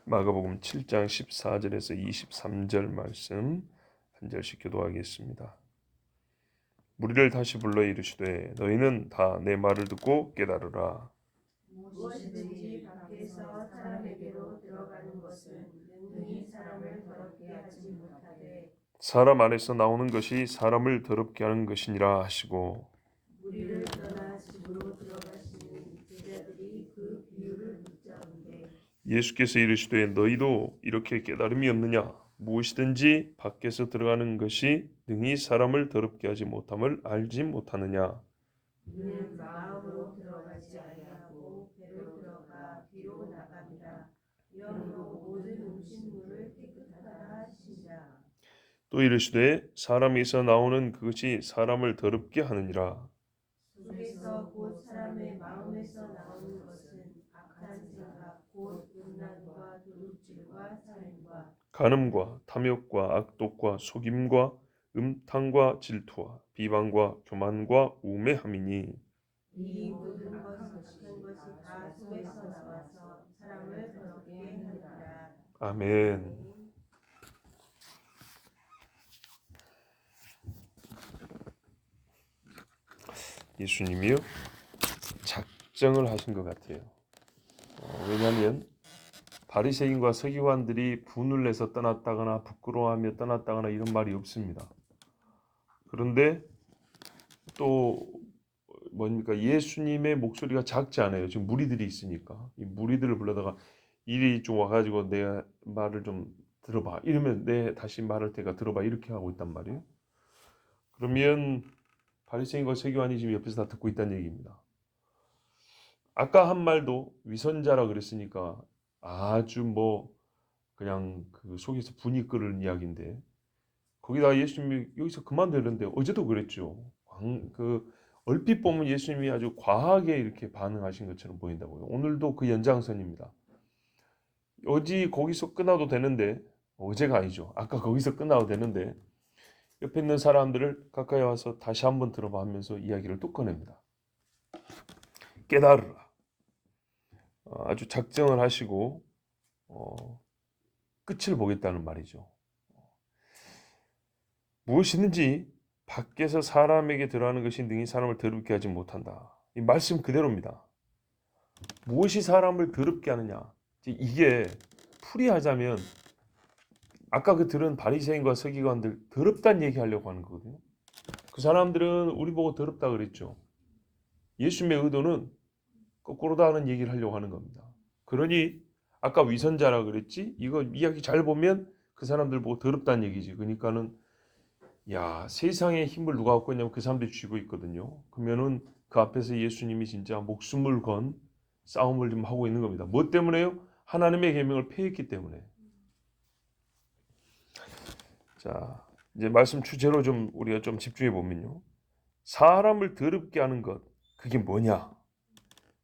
마가복음 7장 14절에서 23절 말씀 한 절씩 교도하겠습니다. 무리를 다시 불러 이르시되 너희는 다 내 말을 듣고 깨달으라. 무엇이든지 밖에서 사람에게로 들어가는 것은 능히 사람을 더럽게 하지 못하되 사람 안에서 나오는 것이 사람을 더럽게 하는 것이니라 하시고, 무리를 떠나 집으로 들어가시는 제자들이 그 비유를 묻자온데 예수께서 이르시되 너희도 이렇게 깨달음이 없느냐? 무엇이든지 밖에서 들어가는 것이 능히 사람을 더럽게 하지 못함을 알지 못하느냐? 이는 마음으로 들어가지 아니하고 배로 들어가 뒤로 나갑니다. 영으로 모든 음식물을 깨끗하다 하시니라. 또 이르시되 사람에서 나오는 그것이 사람을 더럽게 하느니라. 속에서 곧 사람의 마음에서 나오는 것은 악한 생각 곧 음란과 도둑질과 살인과 간음과 탐욕과 악독과 속임과 음탕과 질투와 비방과 교만과 우매함이니, 이 모든 것이 다 속에서 나와서 사람을 더럽게 하느니라. 아멘. 예수님이요 작정을 하신 것 같아요. 왜냐하면 바리새인과 서기관들이 분을 내서 떠났다거나 부끄러워하며 떠났다거나 이런 말이 없습니다. 그런데 또 뭡니까? 예수님의 목소리가 작지 않아요. 지금 무리들이 있으니까 이 무리들을 불러다가 이리 좀 와가지고 내 말을 좀 들어봐 이러면 내 다시 말할 테니까 들어봐 이렇게 하고 있단 말이에요. 그러면 바리새인과 서기관이 지금 옆에서 다 듣고 있다는 얘기입니다. 아까 한 말도 위선자라 그랬으니까 아주 뭐 그냥 그 속에서 분이 끓는 이야기인데 거기다가 예수님이 여기서 그만두는데 어제도 그랬죠. 얼핏 보면 예수님이 아주 과하게 이렇게 반응하신 것처럼 보인다고요. 오늘도 그 연장선입니다. 어제 거기서 끝나도 되는데 어제가 아니죠. 아까 거기서 끝나도 되는데 옆에 있는 사람들을 가까이 와서 다시 한번 들어봐 하면서 이야기를 또 꺼냅니다. 깨달으라. 아주 작정을 하시고 끝을 보겠다는 말이죠. 무엇이든지 밖에서 사람에게 들어가는 것이 능히 사람을 더럽게 하지 못한다. 이 말씀 그대로입니다. 무엇이 사람을 더럽게 하느냐? 이게 풀이하자면 아까 그 들은 바리새인과 서기관들 더럽다는 얘기하려고 하는 거거든요. 그 사람들은 우리 보고 더럽다 그랬죠. 예수님의 의도는 거꾸로다 하는 얘기를 하려고 하는 겁니다. 그러니 아까 위선자라 그랬지? 이거 이야기 잘 보면 그 사람들 보고 더럽다는 얘기지. 그러니까는 야, 세상의 힘을 누가 갖고 있냐면 그 사람들이 쥐고 있거든요. 그러면은 그 앞에서 예수님이 진짜 목숨을 건 싸움을 좀 하고 있는 겁니다. 뭐 때문에요? 하나님의 계명을 폐했기 때문에. 자, 이제 말씀 주제로 좀 우리가 좀 집중해 보면요. 사람을 더럽게 하는 것, 그게 뭐냐?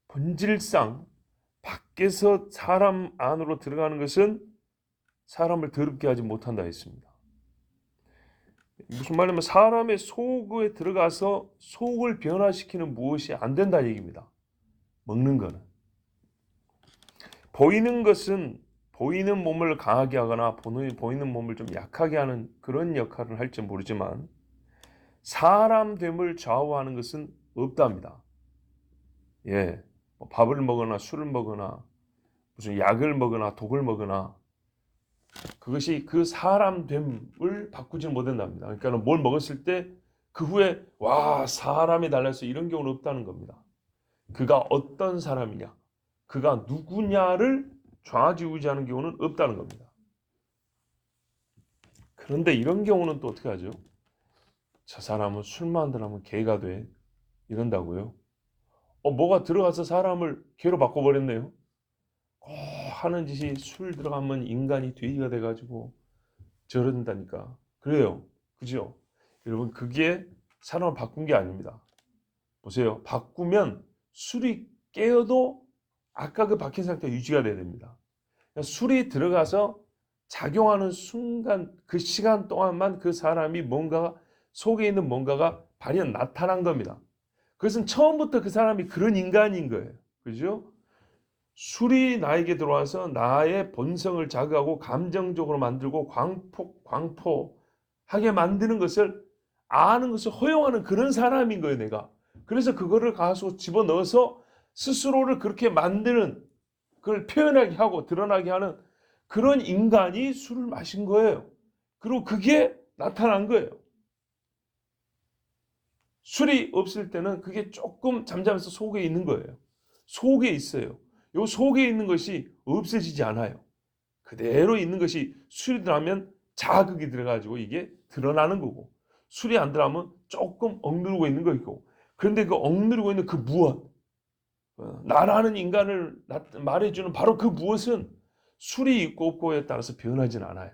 본질상 밖에서 사람 안으로 들어가는 것은 사람을 더럽게 하지 못한다 했습니다. 무슨 말이냐면 사람의 속에 들어가서 속을 변화시키는 무엇이 안 된다는 얘기입니다. 먹는 거는. 보이는 것은 보이는 몸을 강하게 하거나 보이는 몸을 좀 약하게 하는 그런 역할을 할지 모르지만 사람 됨을 좌우하는 것은 없답니다. 예, 밥을 먹거나 술을 먹거나 무슨 약을 먹거나 독을 먹거나 그것이 그 사람됨을 바꾸지 못한답니다. 그러니까 뭘 먹었을 때 그 후에 와 사람이 달라서 이런 경우는 없다는 겁니다. 그가 어떤 사람이냐, 그가 누구냐를 좌지우지하는 경우는 없다는 겁니다. 그런데 이런 경우는 또 어떻게 하죠? 저 사람은 술만 들어가면 개가 돼 이런다고요. 뭐가 들어가서 사람을 개로 바꿔버렸네요. 하는 짓이 술 들어가면 인간이 돼지가 돼가지고 저런다니까. 그래요. 그죠? 여러분 그게 사람을 바꾼 게 아닙니다. 보세요. 바꾸면 술이 깨어도 아까 그 박힌 상태 유지가 돼야 됩니다. 술이 들어가서 작용하는 순간 그 시간 동안만 그 사람이 뭔가 속에 있는 뭔가가 발현 나타난 겁니다. 그것은 처음부터 그 사람이 그런 인간인 거예요. 그죠? 술이 나에게 들어와서 나의 본성을 자극하고 감정적으로 만들고 광포하게 만드는 것을 아는 것을 허용하는 그런 사람인 거예요, 내가. 그래서 그거를 가서 집어넣어서 스스로를 그렇게 만드는, 그걸 표현하게 하고 드러나게 하는 그런 인간이 술을 마신 거예요. 그리고 그게 나타난 거예요. 술이 없을 때는 그게 조금 잠잠해서 속에 있는 거예요. 속에 있어요. 요 속에 있는 것이 없어지지 않아요. 그대로 있는 것이 술이 들어가면 자극이 들어가지고 이게 드러나는 거고, 술이 안 들어가면 조금 억누르고 있는 거고. 그런데 그 억누르고 있는 그 무엇, 나라는 인간을 말해주는 바로 그 무엇은 술이 있고 없고에 따라서 변하진 않아요.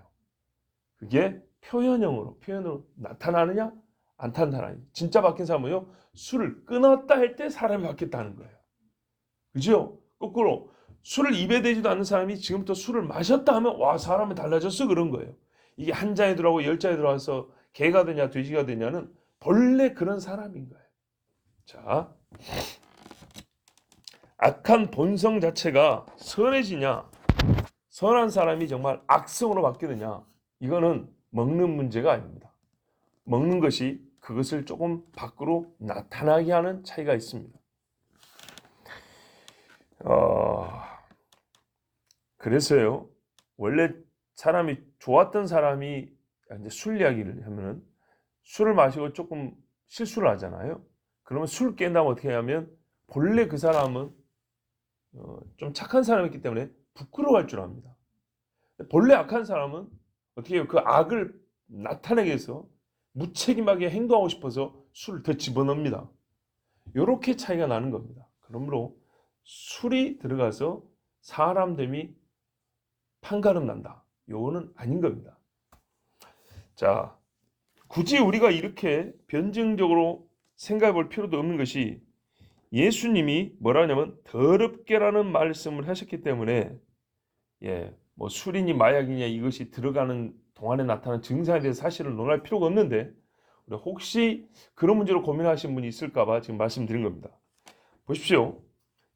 그게 표현으로 나타나느냐 안 나타나느냐. 진짜 바뀐 사람은요, 술을 끊었다 할 때 사람이 바뀌었다는 거예요. 그죠? 거꾸로 술을 입에 대지도 않는 사람이 지금부터 술을 마셨다 하면 와, 사람이 달라졌어, 그런 거예요. 이게 한 잔에 들어가고 10잔에 들어가서 개가 되냐 돼지가 되냐는 본래 그런 사람인 거예요. 자, 악한 본성 자체가 선해지냐, 선한 사람이 정말 악성으로 바뀌느냐, 이거는 먹는 문제가 아닙니다. 먹는 것이 그것을 조금 밖으로 나타나게 하는 차이가 있습니다. 그래서요, 원래 사람이 좋았던 사람이 이제 술 이야기를 하면은 술을 마시고 조금 실수를 하잖아요. 그러면 술 깬다면 어떻게 하면 본래 그 사람은 좀 착한 사람이기 때문에 부끄러워할 줄 압니다. 본래 악한 사람은 어떻게 해요? 그 악을 나타내기 위해서 무책임하게 행동하고 싶어서 술을 더 집어넣습니다. 이렇게 차이가 나는 겁니다. 그러므로 술이 들어가서 사람됨이 판가름 난다, 요거는 아닌 겁니다. 자, 굳이 우리가 이렇게 변증적으로 생각해 볼 필요도 없는 것이, 예수님이 뭐라 하냐면 더럽게라는 말씀을 하셨기 때문에, 뭐 술이니 마약이냐 이것이 들어가는 동안에 나타나는 증상에 대해서 사실을 논할 필요가 없는데, 혹시 그런 문제로 고민하시는 분이 있을까봐 지금 말씀드린 겁니다. 보십시오.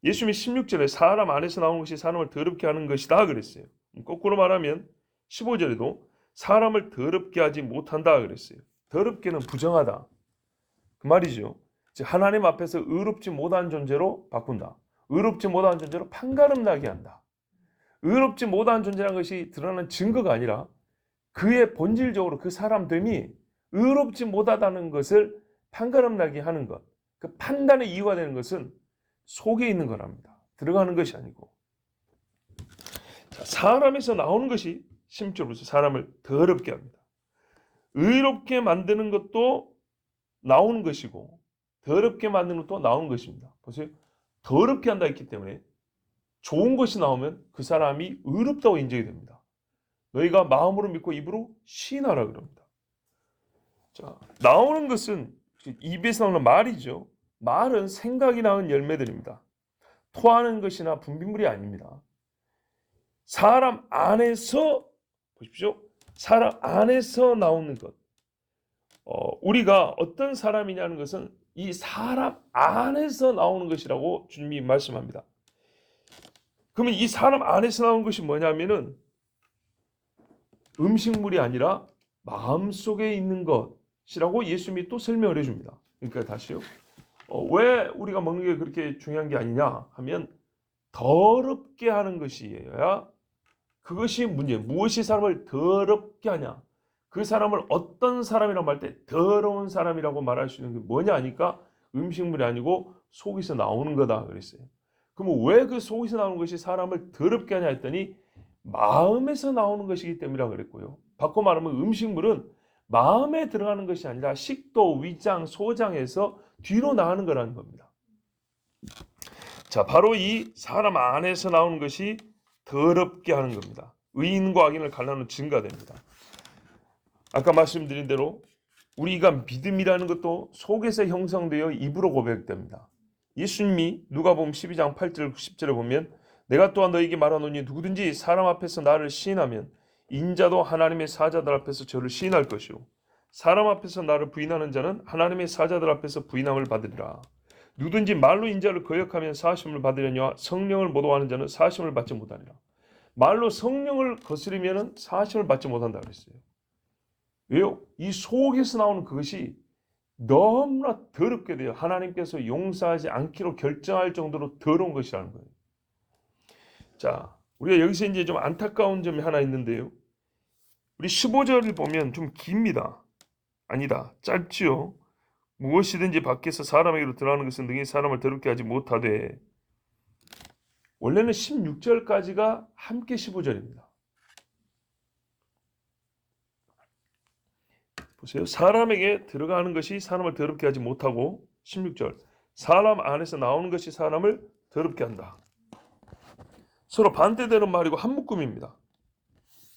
예수님이 16절에 사람 안에서 나오는 것이 사람을 더럽게 하는 것이다 그랬어요. 거꾸로 말하면 15절에도 사람을 더럽게 하지 못한다 그랬어요. 더럽게는 부정하다, 그 말이죠. 즉 하나님 앞에서 의롭지 못한 존재로 바꾼다. 의롭지 못한 존재로 판가름 나게 한다. 의롭지 못한 존재라는 것이 드러나는 증거가 아니라 그의 본질적으로 그 사람됨이 의롭지 못하다는 것을 판가름 나게 하는 것, 그 판단의 이유가 되는 것은 속에 있는 거랍니다. 들어가는 것이 아니고. 자, 사람에서 나오는 것이 심적으로 사람을 더럽게 합니다. 의롭게 만드는 것도 나오는 것이고 더럽게 만드는 것도 나오는 것입니다. 보세요. 더럽게 한다 했기 때문에 좋은 것이 나오면 그 사람이 의롭다고 인정이 됩니다. 너희가 마음으로 믿고 입으로 시인하라 그럽니다. 자, 나오는 것은 입에서 나오는 말이죠. 말은 생각이 낳은 열매들입니다. 토하는 것이나 분비물이 아닙니다. 사람 안에서, 보십시오. 사람 안에서 나오는 것. 우리가 어떤 사람이냐는 것은 이 사람 안에서 나오는 것이라고 주님이 말씀합니다. 그러면 이 사람 안에서 나오는 것이 뭐냐면은 음식물이 아니라 마음속에 있는 것이라고 예수님이 또 설명을 해줍니다. 그러니까 다시요. 왜 우리가 먹는 게 그렇게 중요한 게 아니냐 하면 더럽게 하는 것이어야, 그것이 문제. 무엇이 사람을 더럽게 하냐, 그 사람을 어떤 사람이라고 말 때 더러운 사람이라고 말할 수 있는 게 뭐냐 하니까 음식물이 아니고 속에서 나오는 거다 그랬어요. 그럼 왜 그 속에서 나오는 것이 사람을 더럽게 하냐 했더니 마음에서 나오는 것이기 때문이라 그랬고요. 바꿔 말하면 음식물은 마음에 들어가는 것이 아니라 식도, 위장, 소장에서 뒤로 나가는 거라는 겁니다. 자, 바로 이 사람 안에서 나오는 것이 더럽게 하는 겁니다. 의인과 악인을 갈라놓는 증거가 됩니다. 아까 말씀드린 대로 우리가 믿음이라는 것도 속에서 형성되어 입으로 고백됩니다. 예수님이 누가복음 12장 8절 10절에 보면 내가 또한 너에게 말하노니 누구든지 사람 앞에서 나를 시인하면 인자도 하나님의 사자들 앞에서 저를 시인할 것이요 사람 앞에서 나를 부인하는 자는 하나님의 사자들 앞에서 부인함을 받으리라. 누구든지 말로 인자를 거역하면 사하심을 받으려니와 성령을 모독하는 자는 사하심을 받지 못하리라. 말로 성령을 거스르면 사하심을 받지 못한다 그랬어요. 왜요? 이 속에서 나오는 그것이 너무나 더럽게 돼요. 하나님께서 용서하지 않기로 결정할 정도로 더러운 것이라는 거예요. 자, 우리가 여기서 이제 좀 안타까운 점이 하나 있는데요. 우리 15절을 보면 좀 깁니다. 아니다, 짧지요. 무엇이든지 밖에서 사람에게로 들어가는 것은 능히 사람을 더럽게 하지 못하되, 원래는 16절까지가 함께 15절입니다. 보세요. 사람에게 들어가는 것이 사람을 더럽게 하지 못하고, 16절 사람 안에서 나오는 것이 사람을 더럽게 한다. 서로 반대되는 말이고 한 묶음입니다.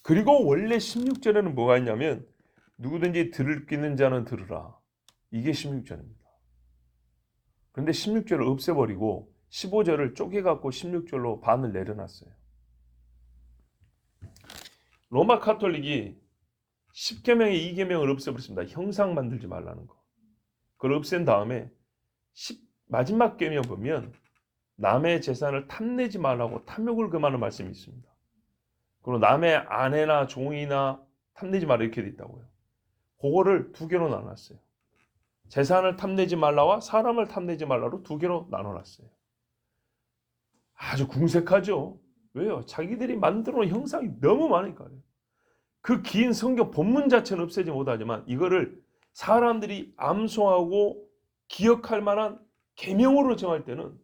그리고 원래 16절에는 뭐가 있냐면 누구든지 들을 끼는 자는 들으라. 이게 16절입니다. 그런데 16절을 없애버리고 15절을 쪼개갖고 16절로 반을 내려놨어요. 로마 카톨릭이 10계명의 2계명을 없애버렸습니다. 형상 만들지 말라는 거. 그걸 없앤 다음에 마지막 계명 보면 남의 재산을 탐내지 말라고 탐욕을 금하는 말씀이 있습니다. 그리고 남의 아내나 종이나 탐내지 말라 이렇게 돼 있다고요. 그거를 두 개로 나눴어요. 재산을 탐내지 말라와 사람을 탐내지 말라로 두 개로 나눠놨어요. 아주 궁색하죠. 왜요? 자기들이 만들어 놓은 형상이 너무 많으니까요. 그 긴 성경 본문 자체는 없애지 못하지만 이거를 사람들이 암송하고 기억할 만한 계명으로 정할 때는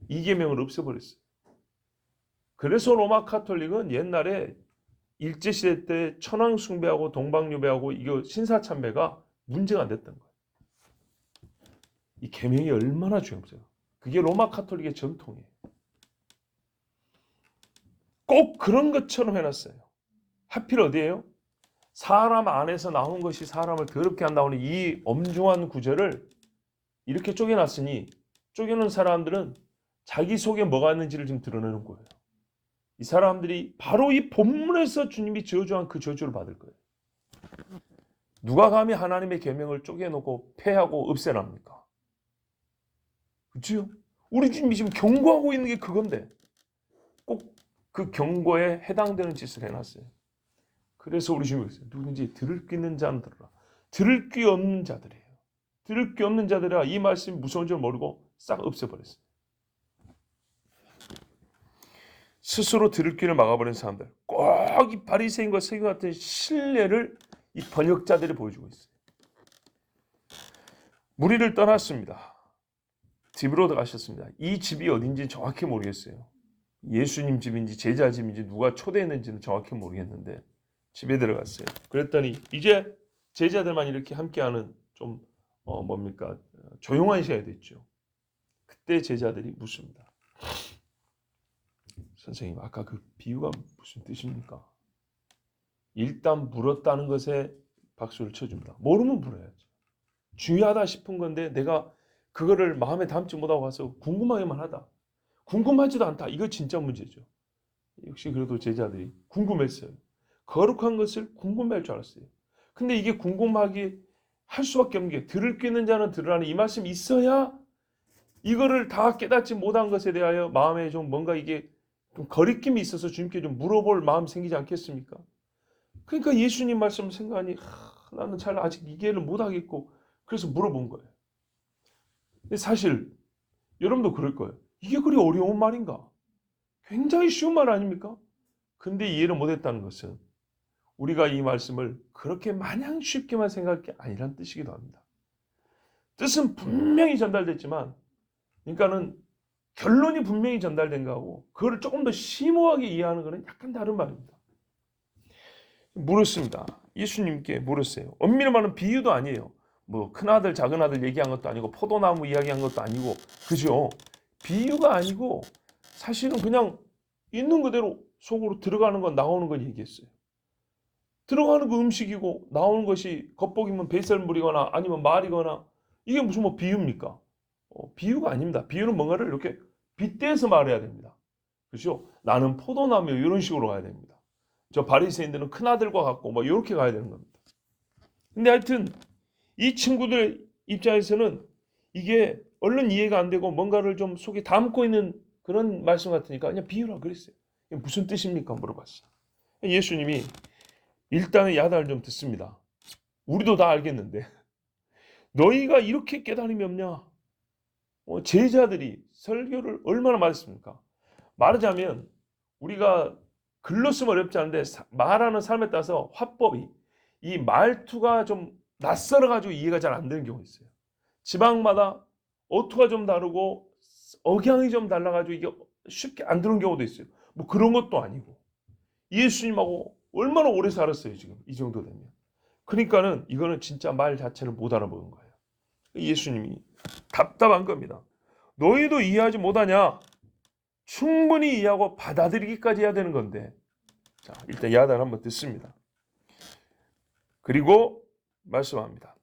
이 계명을 없애버렸어요. 그래서 로마 카톨릭은 옛날에 일제시대 때 천황 숭배하고 동방유배하고 이거 신사참배가 문제가 안 됐던 거예요. 이 계명이 얼마나 중요해요. 그게 로마 카톨릭의 전통이에요. 꼭 그런 것처럼 해놨어요. 하필 어디예요? 사람 안에서 나온 것이 사람을 더럽게 한다는 이 엄중한 구절을 이렇게 쪼개놨으니 쪼개놓은 사람들은 자기 속에 뭐가 있는지를 지금 드러내는 거예요. 이 사람들이 바로 이 본문에서 주님이 저주한 그 저주를 받을 거예요. 누가 감히 하나님의 계명을 쪼개놓고 폐하고 없애랍니까? 그렇죠? 우리 주님이 지금 경고하고 있는 게 그건데 꼭 그 경고에 해당되는 짓을 해놨어요. 그래서 우리 주님이 그랬어요. 누구든지 들을 귀 있는 자는 들으라. 들을 귀 없는 자들이에요. 들을 귀 없는 자들이라 이 말씀이 무서운 줄 모르고 싹 없애버렸어요. 스스로 들을 귀를 막아버린 사람들, 꼭 이 바리새인과 서기 같은 신뢰를 이 번역자들이 보여주고 있어요. 무리를 떠났습니다. 집으로 들어가셨습니다. 이 집이 어딘지 정확히 모르겠어요. 예수님 집인지 제자 집인지 누가 초대했는지는 정확히 모르겠는데 집에 들어갔어요. 그랬더니 이제 제자들만 이렇게 함께하는 좀 조용한 시간이 됐죠. 그때 제자들이 묻습니다. 선생님, 아까 그 비유가 무슨 뜻입니까? 일단 물었다는 것에 박수를 쳐줍니다. 모르면 물어야죠. 중요하다 싶은 건데 내가 그거를 마음에 담지 못하고 가서 궁금하기만 하다. 궁금하지도 않다. 이거 진짜 문제죠. 역시 그래도 제자들이 궁금했어요. 거룩한 것을 궁금할 줄 알았어요. 근데 이게 궁금하게 할 수밖에 없는 게 들을 귀 있는 자는 들으라는 이 말씀이 있어야 이거를 다 깨닫지 못한 것에 대하여 마음에 좀 뭔가 이게 좀 거리낌이 있어서 주님께 좀 물어볼 마음 생기지 않겠습니까? 그러니까 예수님 말씀을 생각하니 나는 잘 아직 이해를 못하겠고 그래서 물어본 거예요. 근데 사실 여러분도 그럴 거예요. 이게 그리 어려운 말인가? 굉장히 쉬운 말 아닙니까? 근데 이해를 못했다는 것은 우리가 이 말씀을 그렇게 마냥 쉽게만 생각할 게 아니란 뜻이기도 합니다. 뜻은 분명히 전달됐지만 그러니까는 결론이 분명히 전달된 거하고 그걸 조금 더 심오하게 이해하는 것은 약간 다른 말입니다. 물었습니다. 예수님께 물었어요. 엄밀히 말하면 비유도 아니에요. 뭐 큰아들 작은아들 얘기한 것도 아니고 포도나무 이야기한 것도 아니고 그죠? 비유가 아니고 사실은 그냥 있는 그대로 속으로 들어가는 건 나오는 건 얘기했어요. 들어가는 거 음식이고 나오는 것이 겉보기면 뱃살물이거나 아니면 말이거나 이게 무슨 뭐 비유입니까? 비유가 아닙니다. 비유는 뭔가를 이렇게 빗대서 말해야 됩니다. 그렇죠? 나는 포도나무 이런 식으로 가야 됩니다. 저 바리새인들은 큰아들과 같고 뭐 이렇게 가야 되는 겁니다. 근데 하여튼 이 친구들 입장에서는 이게 얼른 이해가 안 되고 뭔가를 좀 속에 담고 있는 그런 말씀 같으니까 그냥 비유라 그랬어요. 이게 무슨 뜻입니까? 물어봤어요. 예수님이 일단은 야단을 좀 듣습니다. 우리도 다 알겠는데 너희가 이렇게 깨달음이 없냐? 제자들이 설교를 얼마나 말했습니까? 말하자면 우리가 글로 쓰면 어렵지 않은데 말하는 삶에 따라서 화법이 이 말투가 좀 낯설어 가지고 이해가 잘 안 되는 경우가 있어요. 지방마다 어투가 좀 다르고 억양이 좀 달라 가지고 이게 쉽게 안 들어오는 경우도 있어요. 뭐 그런 것도 아니고 예수님하고 얼마나 오래 살았어요, 지금 이 정도 되면. 그러니까는 이거는 진짜 말 자체를 못 알아보는 거예요. 예수님이 답답한 겁니다. 너희도 이해하지 못하냐? 충분히 이해하고 받아들이기까지 해야 되는 건데. 자, 일단 야단 한번 듣습니다. 그리고 말씀합니다.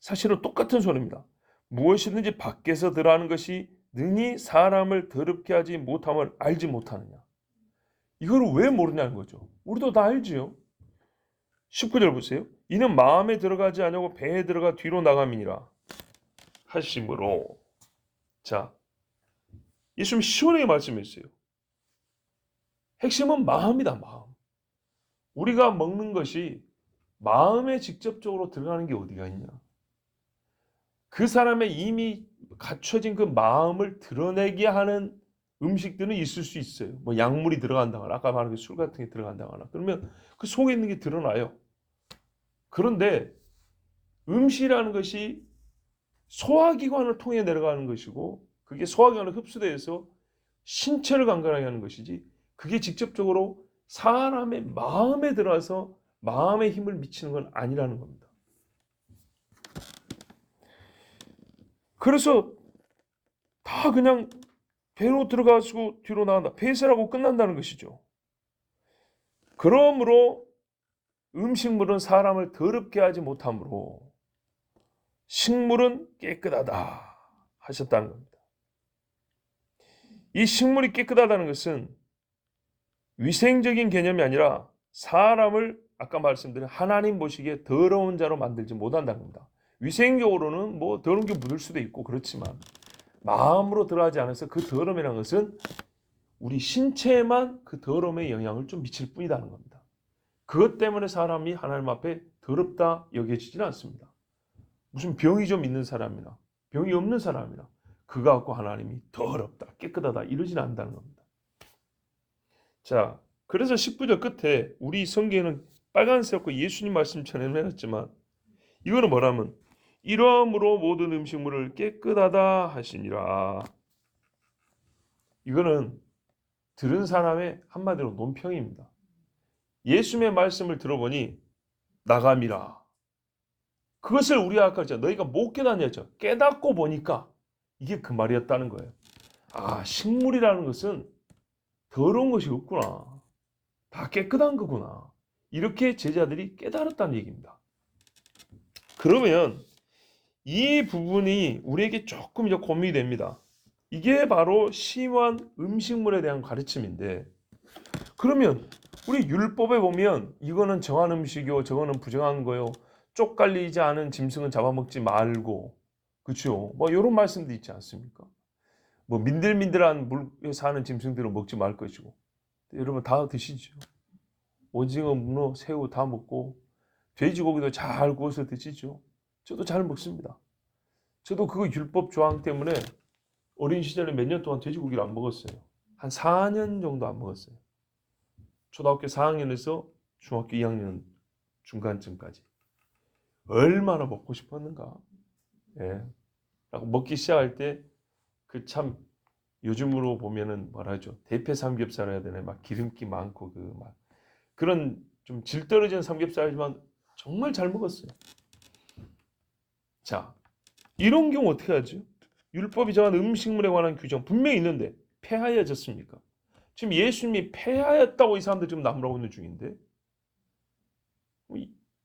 사실은 똑같은 소리입니다. 무엇이든지 밖에서 들어가는 것이 능히 사람을 더럽게 하지 못함을 알지 못하느냐. 이걸 왜 모르냐는 거죠. 우리도 다 알지요. 19절 보세요. 이는 마음에 들어가지 않냐고 배에 들어가 뒤로 나감이니라 하심으로. 자, 예수님이 시원하게 말씀했어요. 핵심은 마음이다. 마음. 우리가 먹는 것이 마음에 직접적으로 들어가는 게 어디가 있냐. 그 사람의 이미 갖춰진 그 마음을 드러내게 하는 음식들은 있을 수 있어요. 뭐 약물이 들어간다거나 아까 말한 술 같은 게 들어간다거나 그러면 그 속에 있는 게 드러나요. 그런데 음식이라는 것이 소화기관을 통해 내려가는 것이고 그게 소화기관을 흡수돼서 신체를 강건하게 하는 것이지 그게 직접적으로 사람의 마음에 들어와서 마음에 힘을 미치는 건 아니라는 겁니다. 그래서 다 그냥 배로 들어가시고 뒤로 나간다. 폐쇄라고 끝난다는 것이죠. 그러므로 음식물은 사람을 더럽게 하지 못하므로 식물은 깨끗하다 하셨다는 겁니다. 이 식물이 깨끗하다는 것은 위생적인 개념이 아니라 사람을 아까 말씀드린 하나님 보시기에 더러운 자로 만들지 못한다는 겁니다. 위생적으로는 뭐 더러운 게 묻을 수도 있고 그렇지만 마음으로 들어가지 않아서 그 더러움이라는 것은 우리 신체에만 그 더러움의 영향을 좀 미칠 뿐이라는 겁니다. 그것 때문에 사람이 하나님 앞에 더럽다 여겨지지는 않습니다. 무슨 병이 좀 있는 사람이나 병이 없는 사람이나 그거 갖고 하나님이 더럽다 깨끗하다 이러지는 않는다는 겁니다. 자, 그래서 19절 끝에 우리 성경에는 빨간색으로 예수님 말씀처럼 해놨지만 이거는 뭐라면 이러므로 모든 음식물을 깨끗하다 하시니라. 이거는 들은 사람의 한마디로 논평입니다. 예수님의 말씀을 들어보니 나감이라. 그것을 우리가 아까 했잖아. 너희가 못 깨닫냐죠. 깨닫고 보니까 이게 그 말이었다는 거예요. 아, 식물이라는 것은 더러운 것이 없구나. 다 깨끗한 거구나. 이렇게 제자들이 깨달았다는 얘기입니다. 그러면 이 부분이 우리에게 조금 이제 고민이 됩니다. 이게 바로 심오한 음식물에 대한 가르침인데 그러면 우리 율법에 보면 이거는 정한 음식이요 저거는 부정한 거요 쪽갈리지 않은 짐승은 잡아먹지 말고 그렇죠? 뭐 이런 말씀도 있지 않습니까? 뭐 민들민들한 물에 사는 짐승들은 먹지 말 것이고 여러분 다 드시죠? 오징어, 문어, 새우 다 먹고 돼지고기도 잘 구워서 드시죠? 저도 잘 먹습니다. 저도 그 율법 조항 때문에 어린 시절에 몇 년 동안 돼지고기를 안 먹었어요. 한 4년 정도 안 먹었어요. 초등학교 4학년에서 중학교 2학년 중간쯤까지. 얼마나 먹고 싶었는가. 예. 먹기 시작할 때 그 참 요즘으로 보면은 뭐라 하죠. 대패 삼겹살 해야 되네. 막 기름기 많고 그 막 그런 좀 질 떨어지는 삼겹살이지만 정말 잘 먹었어요. 자, 이런 경우 어떻게 하죠? 율법이 정한 음식물에 관한 규정 분명히 있는데 폐하여졌습니까? 지금 예수님이 폐하였다고 이 사람들 지금 나무라고 있는 중인데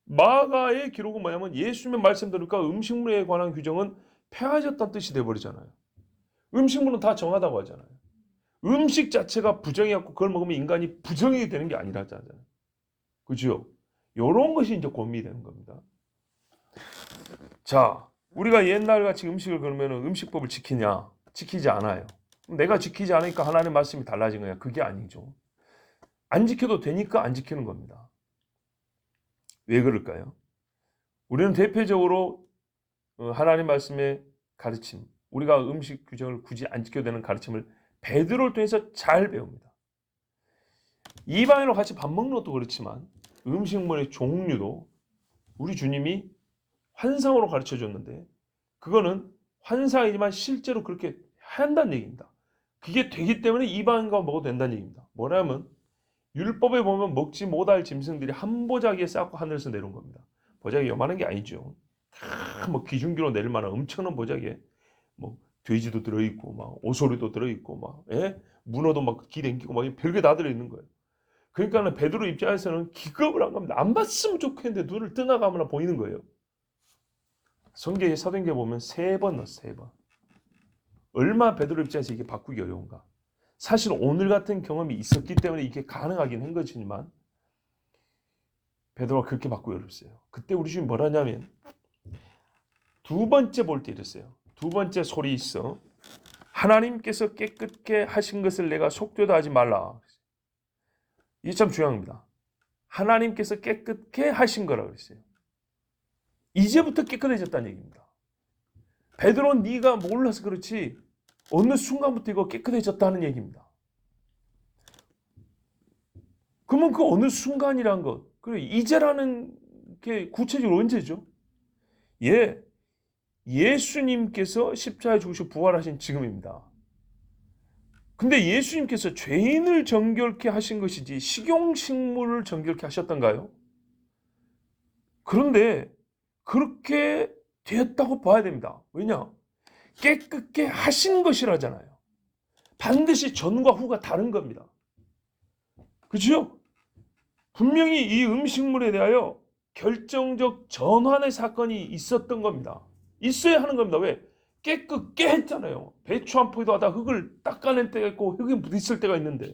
마가의 기록은 뭐냐면 예수님의 말씀 들으니까 음식물에 관한 규정은 폐하여졌다는 뜻이 돼버리잖아요. 음식물은 다 정하다고 하잖아요. 음식 자체가 부정이었고 그걸 먹으면 인간이 부정이 되는 게 아니라잖아요. 그죠? 이런 것이 이제 고민이 되는 겁니다. 자, 우리가 옛날같이 음식을 그러면 음식법을 지키냐? 지키지 않아요. 내가 지키지 않으니까 하나님의 말씀이 달라진 거냐? 그게 아니죠. 안 지켜도 되니까 안 지키는 겁니다. 왜 그럴까요? 우리는 대표적으로 하나님 말씀의 가르침, 우리가 음식 규정을 굳이 안 지켜도 되는 가르침을 베드로를 통해서 잘 배웁니다. 이방인으로 같이 밥 먹는 것도 그렇지만 음식물의 종류도 우리 주님이 환상으로 가르쳐줬는데 그거는 환상이지만 실제로 그렇게 한다는 얘기입니다. 그게 되기 때문에 이방인과 먹어도 된다는 얘기입니다. 뭐냐면 율법에 보면 먹지 못할 짐승들이 한 보자기에 쌓고 하늘에서 내려온 겁니다. 보자기 요만한 게 아니죠. 뭐 기준기로 내릴 만한 엄청난 보자기에 뭐 돼지도 들어있고 막 오소리도 들어있고 막 문어도 막 기댕기고 막 별게 다 들어있는 거예요. 그러니까 베드로 입장에서는 기겁을 한 겁니다. 안 봤으면 좋겠는데 눈을 떠나가면 보이는 거예요. 성경에 사도행전에 보면 3번 넣었어요. 3번. 얼마나 베드로 입장에서 이게 바꾸기 어려운가. 사실 오늘 같은 경험이 있었기 때문에 이게 가능하긴 한 것이지만 베드로가 그렇게 바꾸기 어렵어요. 그때 우리 주님 뭐라냐면 두 번째 볼 때 이랬어요. 두 번째 소리 있어. 하나님께서 깨끗게 하신 것을 내가 속되도 하지 말라. 이게 참 중요합니다. 하나님께서 깨끗게 하신 거라고 그랬어요. 이제부터 깨끗해졌다는 얘기입니다. 베드로는 네가 몰라서 그렇지 어느 순간부터 이거 깨끗해졌다는 얘기입니다. 그러면 그 어느 순간이란 것, 그리고 이제라는 게 구체적으로 언제죠? 예수님께서 십자가에 죽으시고 부활하신 지금입니다. 근데 예수님께서 죄인을 정결케 하신 것이지 식용식물을 정결케 하셨던가요? 그런데 그렇게 되었다고 봐야 됩니다. 왜냐? 깨끗게 하신 것이라잖아요. 반드시 전과 후가 다른 겁니다. 그렇죠? 분명히 이 음식물에 대하여 결정적 전환의 사건이 있었던 겁니다. 있어야 하는 겁니다. 왜? 깨끗게 했잖아요. 배추 한 포기도 하다 흙을 닦아낼 때가 있고 흙이 묻었을 때가 있는데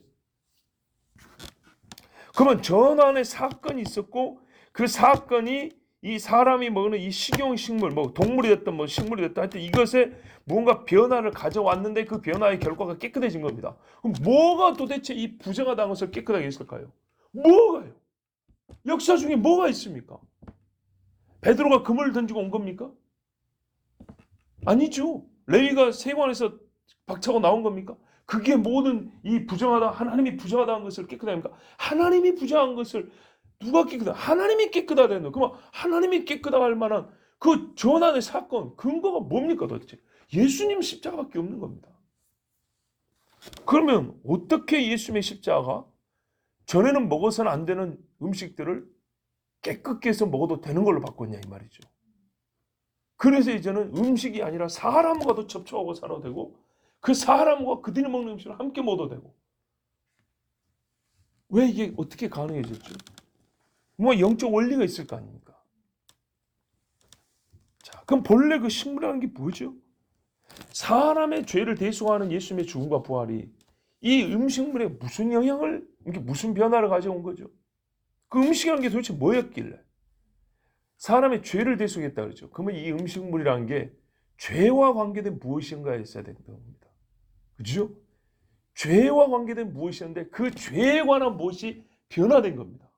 그러면 전환의 사건이 있었고 그 사건이 이 사람이 먹는 이 식용식물, 뭐 동물이 됐든 뭐 식물이 됐든 하여튼 이것에 뭔가 변화를 가져왔는데 그 변화의 결과가 깨끗해진 겁니다. 그럼 뭐가 도대체 이 부정하다는 것을 깨끗하게 했을까요? 뭐가요? 역사 중에 뭐가 있습니까? 베드로가 금을 던지고 온 겁니까? 아니죠. 레위가 세관에서 박차고 나온 겁니까? 그게 모든 이 부정하다, 하나님이 부정하다는 것을 깨끗합니까? 하나님이 부정한 것을 누가 깨끗하다? 하나님이 깨끗하다는 거. 그러면 하나님이 깨끗하다 할 만한 그 전환의 사건, 근거가 뭡니까 도대체? 예수님 십자가밖에 없는 겁니다. 그러면 어떻게 예수님의 십자가가 전에는 먹어서는 안 되는 음식들을 깨끗게 해서 먹어도 되는 걸로 바꿨냐 이 말이죠. 그래서 이제는 음식이 아니라 사람과도 접촉하고 살아도 되고 그 사람과 그들이 먹는 음식을 함께 먹어도 되고 왜 이게 어떻게 가능해졌죠? 뭐 영적 원리가 있을 거 아닙니까? 자, 그럼 본래 그 식물이라는 게 뭐죠? 사람의 죄를 대속하는 예수님의 죽음과 부활이 이 음식물에 무슨 영향을, 이게 무슨 변화를 가져온 거죠? 그 음식이라는 게 도대체 뭐였길래? 사람의 죄를 대속했다 그러죠. 그러면 이 음식물이라는 게 죄와 관계된 무엇인가에 있어야 되는 겁니다. 그죠? 죄와 관계된 무엇이었는데 그 죄에 관한 무엇이 변화된 겁니다.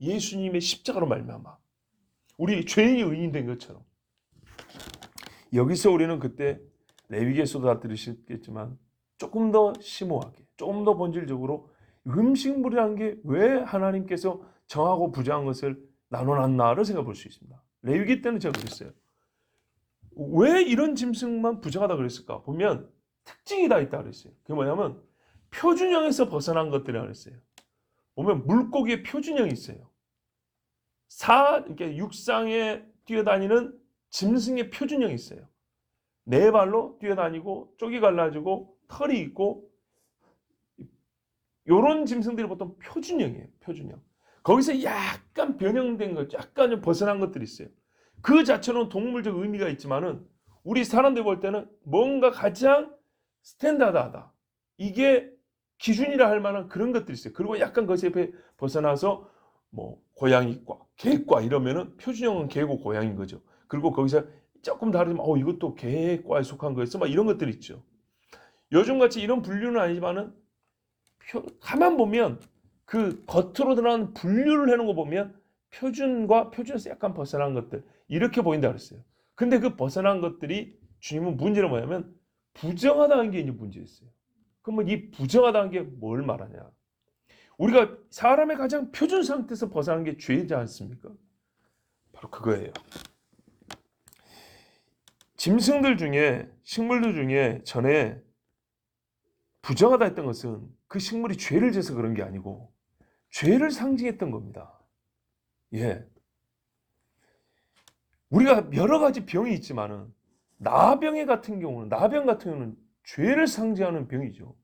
예수님의 십자가로 말미암아 우리 죄인이 의인된 것처럼. 여기서 우리는 그때 레위기에서도 다 들으셨겠지만 조금 더 심오하게, 조금 더 본질적으로 음식물이라는 게 왜 하나님께서 정하고 부정한 것을 나눠놨나를 생각해 볼 수 있습니다. 레위기 때는 제가 그랬어요. 왜 이런 짐승만 부정하다 그랬을까? 보면 특징이 다 있다 그랬어요. 그게 뭐냐면 표준형에서 벗어난 것들이라고 그랬어요. 보면 물고기의 표준형이 있어요. 이렇게 육상에 뛰어다니는 짐승의 표준형이 있어요. 네 발로 뛰어다니고 쪽이 갈라지고 털이 있고 이런 짐승들이 보통 표준형이에요. 표준형. 거기서 약간 변형된 것, 약간 좀 벗어난 것들이 있어요. 그 자체는 동물적 의미가 있지만은 우리 사람들 볼 때는 뭔가 가장 스탠다드하다. 이게 기준이라 할 만한 그런 것들이 있어요. 그리고 약간 거기서 벗어나서 뭐 고양이과, 개과 이러면은 표준형은 개고 고양인 거죠. 그리고 거기서 조금 다르지만 이것도 개과에 속한 거였어. 막 이런 것들 있죠. 요즘같이 이런 분류는 아니지만은 가만 보면 그 겉으로 드러나는 분류를 해놓은 거 보면 표준과 표준에서 약간 벗어난 것들 이렇게 보인다 그랬어요. 근데 그 벗어난 것들이 주님은 문제는 뭐냐면 부정하다는 게 이제 문제였어요. 그러면 이 부정하다는 게 뭘 말하냐? 우리가 사람의 가장 표준 상태에서 벗어나는 게 죄이지 않습니까? 바로 그거예요. 짐승들 중에 식물들 중에 전에 부정하다 했던 것은 그 식물이 죄를 져서 그런 게 아니고 죄를 상징했던 겁니다. 예. 우리가 여러 가지 병이 있지만은 나병 같은 경우는 죄를 상징하는 병이죠.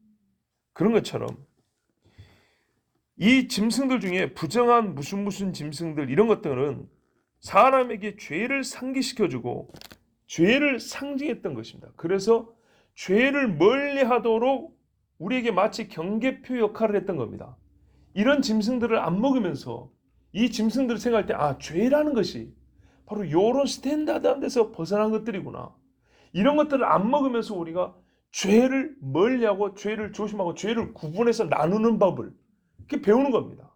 그런 것처럼 이 짐승들 중에 부정한 무슨 짐승들 이런 것들은 사람에게 죄를 상기시켜주고 죄를 상징했던 것입니다. 그래서 죄를 멀리하도록 우리에게 마치 경계표 역할을 했던 겁니다. 이런 짐승들을 안 먹으면서 이 짐승들을 생각할 때 죄라는 것이 바로 이런 스탠다드한 데서 벗어난 것들이구나. 이런 것들을 안 먹으면서 우리가 죄를 멀리하고 죄를 조심하고 죄를 구분해서 나누는 법을 이렇게 배우는 겁니다.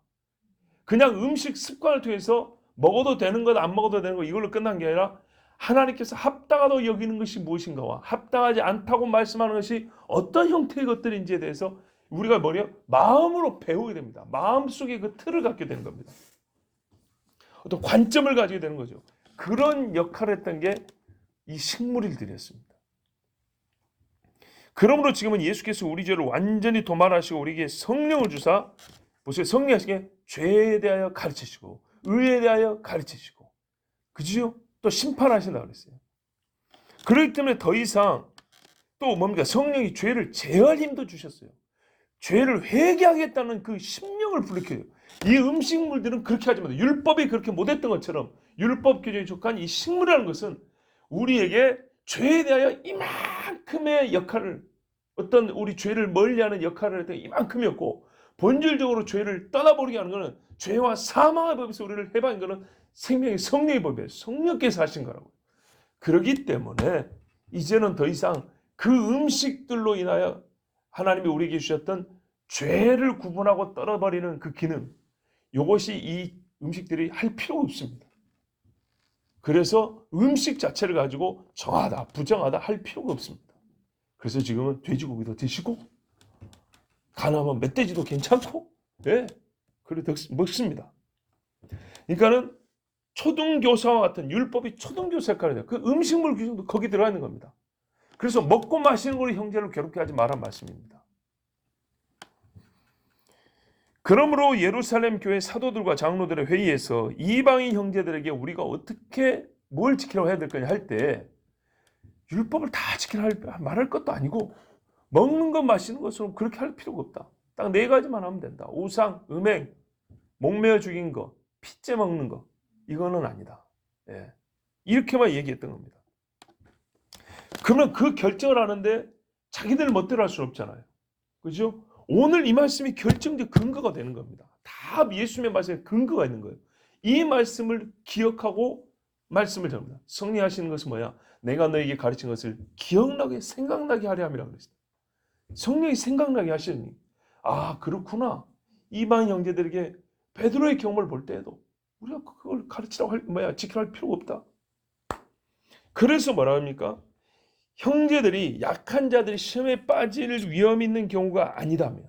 그냥 음식 습관을 통해서 먹어도 되는 것, 안 먹어도 되는 것 이걸로 끝난 게 아니라 하나님께서 합당하다고 여기는 것이 무엇인가와 합당하지 않다고 말씀하는 것이 어떤 형태의 것들인지에 대해서 우리가 마음으로 배우게 됩니다. 마음속에 그 틀을 갖게 되는 겁니다. 어떤 관점을 가지게 되는 거죠. 그런 역할을 했던 게 이 식물일들이었습니다. 그러므로 지금은 예수께서 우리 죄를 완전히 도말하시고 우리에게 성령을 주사 보세요. 성령 하시게 죄에 대하여 가르치시고 의에 대하여 가르치시고 그지요? 또 심판하신다고 그랬어요. 그렇기 때문에 더 이상 또 뭡니까? 성령이 죄를 제어할 힘도 주셨어요. 죄를 회개하겠다는 그 심령을 불러켜요. 이 음식물들은 그렇게 하지 마세요. 율법이 그렇게 못했던 것처럼 율법 규정에 속한 이 식물이라는 것은 우리에게 죄에 대하여 이만큼의 역할을 어떤 우리 죄를 멀리하는 역할을 했던 이만큼이었고 본질적으로 죄를 떠나버리게 하는 것은 죄와 사망의 법에서 우리를 해방한 것은 생명의 성령의 법이에요. 성령께서 하신 거라고. 그렇기 때문에 이제는 더 이상 그 음식들로 인하여 하나님이 우리에게 주셨던 죄를 구분하고 떨어버리는 그 기능 이것이 이 음식들이 할 필요가 없습니다. 그래서 음식 자체를 가지고 정하다 부정하다 할 필요가 없습니다. 그래서 지금은 돼지고기도 드시고 가나면 멧돼지도 괜찮고 그래 먹습니다. 그러니까는 초등교사와 같은 율법이 초등교사 역할을 해요. 그 음식물 규정도 거기 들어가 있는 겁니다. 그래서 먹고 마시는 걸로 형제를 괴롭게 하지 말란 말씀입니다. 그러므로 예루살렘 교회 사도들과 장로들의 회의에서 이방인 형제들에게 우리가 어떻게 뭘 지키라고 해야 될 거냐 할 때 율법을 다 지키라 말할 것도 아니고 먹는 것 마시는 것으로 그렇게 할 필요가 없다. 딱 4가지만 하면 된다. 우상, 음행, 목매어 죽인 거, 피째 먹는 거 이거는 아니다. 이렇게만 얘기했던 겁니다. 그러면 그 결정을 하는데 자기들 멋대로 할 수는 없잖아요. 그죠? 오늘 이 말씀이 결정적 근거가 되는 겁니다. 다 예수님의 말씀에 근거가 있는 거예요. 이 말씀을 기억하고 말씀을 전합니다. 성리하시는 것은 뭐야? 내가 너에게 가르친 것을 기억나게 생각나게 하려 함이라고 그랬어요. 성령이 생각나게 하시니 그렇구나. 이방 형제들에게 베드로의 경험을 볼 때에도 우리가 그걸 가르치라고 지키라 할 필요가 없다. 그래서 뭐라 합니까? 형제들이 약한 자들이 시험에 빠질 위험이 있는 경우가 아니라면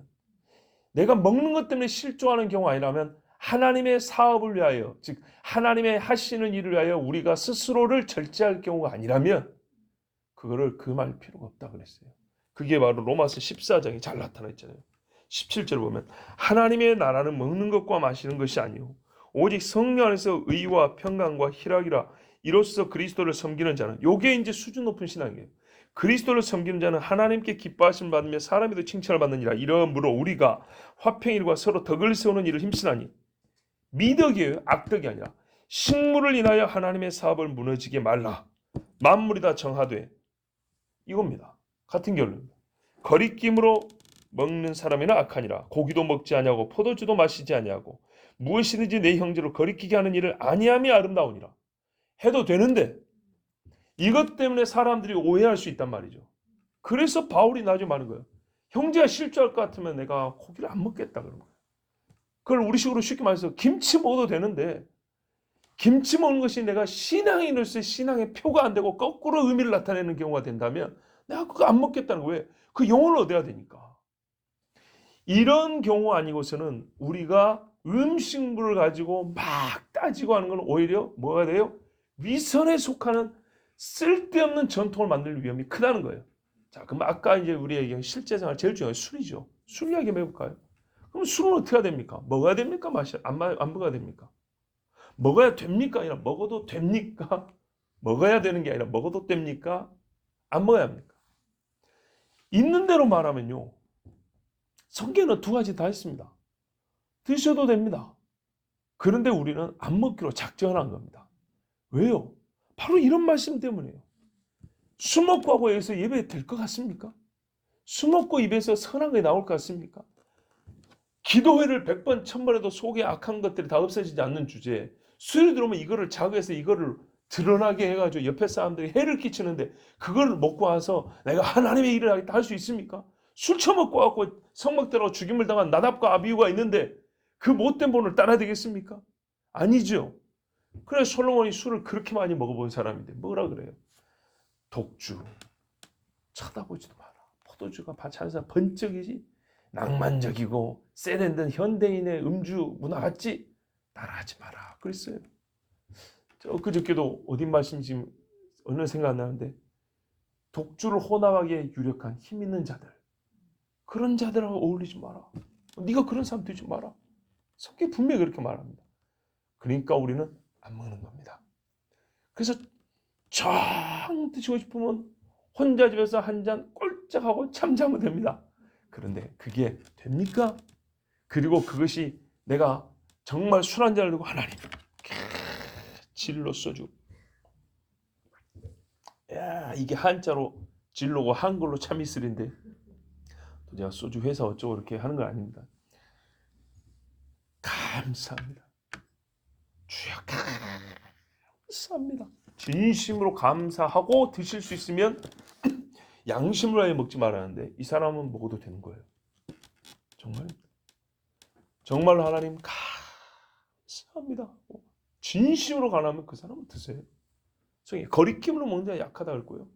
내가 먹는 것 때문에 실족하는 경우가 아니라면 하나님의 사업을 위하여 즉 하나님의 하시는 일을 위하여 우리가 스스로를 절제할 경우가 아니라면 그거를 금할 필요가 없다 그랬어요. 그게 바로 로마서 14장에 잘 나타나 있잖아요. 17절 보면 하나님의 나라는 먹는 것과 마시는 것이 아니요 오직 성령 안에서 의와 평강과 희락이라 이로써 그리스도를 섬기는 자는 요게 이제 수준 높은 신앙이에요. 그리스도를 섬기는 자는 하나님께 기뻐하심을 받으며 사람에도 칭찬을 받느니라. 이러므로 우리가 화평일과 서로 덕을 세우는 일을 힘쓰나니 미덕이에요. 악덕이 아니라 식물을 인하여 하나님의 사업을 무너지게 말라. 만물이 다 정하되 이겁니다. 같은 결론입니다. 거리낌으로 먹는 사람이나 악하니라. 고기도 먹지 아니하고 포도주도 마시지 아니하고 무엇이든지 내 형제로 거리끼게 하는 일을 아니함이 아름다우니라. 해도 되는데 이것 때문에 사람들이 오해할 수 있단 말이죠. 그래서 바울이 나중에 말하는 거예요. 형제가 실주할 것 같으면 내가 고기를 안 먹겠다 그런 거예요. 그걸 우리식으로 쉽게 말해서 김치 먹어도 되는데 김치 먹는 것이 내가 신앙인으로서의 신앙의 표가 안 되고 거꾸로 의미를 나타내는 경우가 된다면 내가 그거 안 먹겠다는 거예요. 왜? 그 영혼을 얻어야 되니까. 이런 경우 아니고서는 우리가 음식물을 가지고 막 따지고 하는 건 오히려 뭐가 돼요? 위선에 속하는 쓸데없는 전통을 만들 위험이 크다는 거예요. 자, 그럼 아까 이제 우리 얘기한 실제생활 제일 중요한 술이죠. 술 이야기 한번 해볼까요? 그럼 술은 어떻게 해야 됩니까? 먹어야 됩니까? 안 먹어야 됩니까? 먹어야 됩니까? 아니라 먹어도 됩니까? 먹어야 되는 게 아니라 먹어도 됩니까? 안 먹어야 합니까? 있는 대로 말하면요. 성경은 두 가지 다 있습니다. 드셔도 됩니다. 그런데 우리는 안 먹기로 작정한 겁니다. 왜요? 바로 이런 말씀 때문이에요. 술 먹고 하고 여기서 예배 될 것 같습니까? 술 먹고 입에서 선한 게 나올 것 같습니까? 기도회를 100번 1000번 해도 속에 악한 것들이 다 없어지지 않는 주제에 술이 들어오면 이거를 자극해서 이거를 드러나게 해가지고 옆에 사람들이 해를 끼치는데 그걸 먹고 와서 내가 하나님의 일을 하겠다 할 수 있습니까? 술 처먹고 와서 성막대로 죽임을 당한 나답과 아비후가 있는데 그 못된 본을 따라야 되겠습니까? 아니죠. 그래서 솔로몬이 술을 그렇게 많이 먹어본 사람인데 뭐라 그래요? 독주, 쳐다보지도 마라. 포도주가 찬사 번쩍이지 낭만적이고 세련된 현대인의 음주 문화 같지? 따라하지 마라. 그랬어요. 그저께도 어딘 말씀인지 어느 생각 안 나는데 독주를 혼합하게 유력한 힘 있는 자들 그런 자들하고 어울리지 마라. 네가 그런 사람 되지 마라. 성경이 분명히 그렇게 말합니다. 그러니까 우리는 안 먹는 겁니다. 그래서 정 드시고 싶으면 혼자 집에서 한 잔 꼴짝하고 잠자면 됩니다. 그런데 그게 됩니까? 그리고 그것이 내가 정말 술 한 잔을 들고 하나님 진로 소주 야 이게 한자로 진로고 한글로 참이슬인데 또 제가 소주 회사 어쩌고 이렇게 하는 건 아닙니다. 감사합니다. 주여 감사합니다. 진심으로 감사하고 드실 수 있으면 양심으로 아예 먹지 말라는데 이 사람은 먹어도 되는 거예요. 정말 하나님 감사합니다. 진심으로 가나면 그 사람은 드세요. 거리낌으로 먹는 자가 약하다 그럴 거예요.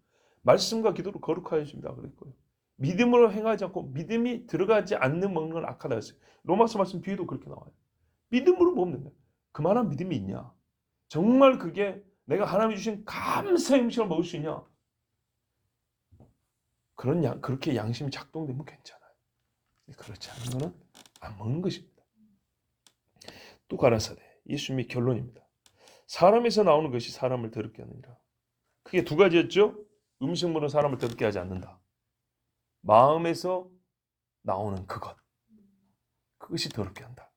말씀과 기도로 거룩하여 줍니다 그럴 거예요. 믿음으로 행하지 않고 믿음이 들어가지 않는 먹는 건 악하다 했어요. 로마서 말씀 뒤에도 그렇게 나와요. 믿음으로 먹으면 된다. 그만한 믿음이 있냐? 정말 그게 내가 하나님이 주신 감사의 음식을 먹을 수 있냐? 그렇게 양심이 작동되면 괜찮아요. 그렇지 않은 거는 안 먹는 것입니다. 또 가라사대 예수님의 결론입니다. 사람에서 나오는 것이 사람을 더럽게 하느니라. 그게 두 가지였죠. 음식물은 사람을 더럽게 하지 않는다. 마음에서 나오는 그것이 더럽게 한다.